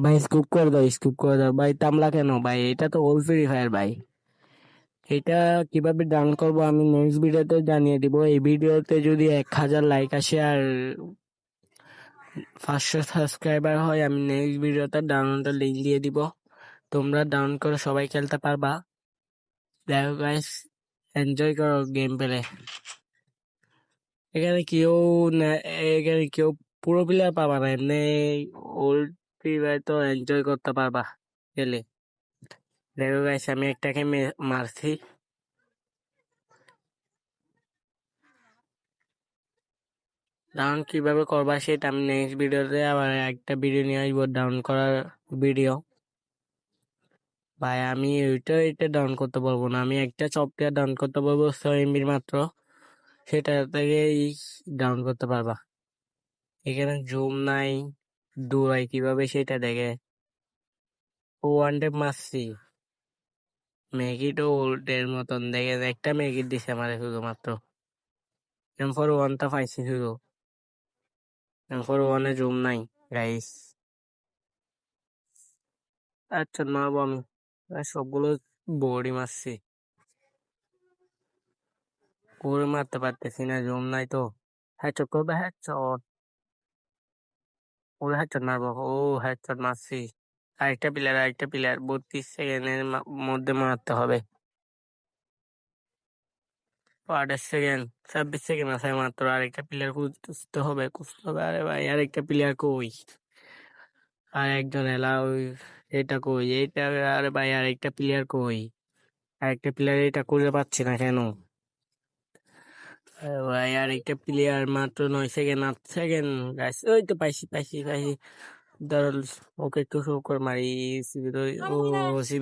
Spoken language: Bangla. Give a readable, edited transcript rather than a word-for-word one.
ভাই স্কুপ করে দাও ভাই, তামলা কেন ভাই? এটা তো ওল্ড ফ্রি ফায়ার ভাই। এটা কিভাবে ডাউন করবো আমি নেক্সট ভিডিওতে জানিয়ে দিব। এই ভিডিওতে যদি 1,000 লাইক আসে আর 500 সাবস্ক্রাইবার হয়, আমি নেক্সট ভিডিওতে ডাউনলোডের লিঙ্ক দিয়ে দিব। তোমরা ডাউন করে সবাই খেলতে পারবা। দেখো গাইস, এনজয় করো গেম পেলে। এখানে কেউ এখানে কেউ পুরো প্লেয়ার পাবা না, এমনি ওল্ড ফ্রি ফায়ার তো এনজয় করতে পারবা খেলে। দেখো গাইস, আমি একটাকে মারছি। ডাউন কিভাবে করবা সেটা আমি নেক্সট ভিডিওতে আবার একটা ভিডিও নিয়ে আসবো, ডাউন করার ভিডিও। ভাই আমি এটা ডাউন করতে পারবো না, আমি একটা সফটওয়্যার ডাউন করতে পারবো 6 MB মাত্র, সেটা থেকেই ডাউন করতে পারবা। এখানে জুম নাই, ডুয়াই কিভাবে সেটা দেখে। ওয়ান ট্যাপ মারছি, ম্যাগি তো ওল্ডের মতন দেখে, একটা ম্যাগি দিছে আমারে শুধুমাত্র। M4A1 পাইছি শুধু, M4A1 জুম নাই গাইস। আচ্ছা মারবো আমি, আর সবগুলো বোর্ডই মারছি, করে মারতে পারতেছি না, জুম নাই তো। হেডশট করবে, হেডশট, ওরে হেডশট মারবো, ও হেডশট মারছি। আরেকটা প্লেয়ার 32 সেকেন্ডের মধ্যে মারতে হবে। 28 সেকেন্ড, 26 সেকেন্ড আছে মাত্র। আরেকটা প্লেয়ার খুঁজতে হবে। আরে ভাই আরেকটা প্লেয়ার কই? আর একজন এলা ওই, এটা কই এইটা? আরে ভাই আরেকটা প্লেয়ার কই? আরেকটা প্লেয়ার এটা খুঁজে পাচ্ছি না কেন? আরে ভাই আরেকটা প্লেয়ার মাত্র 9 সেকেন্ড, 8 সেকেন্ড। গাইস ওই তো পাইছি। দাঁড়াল, ওকে একটু শো করে মারি। সিবি তো, ও সিবি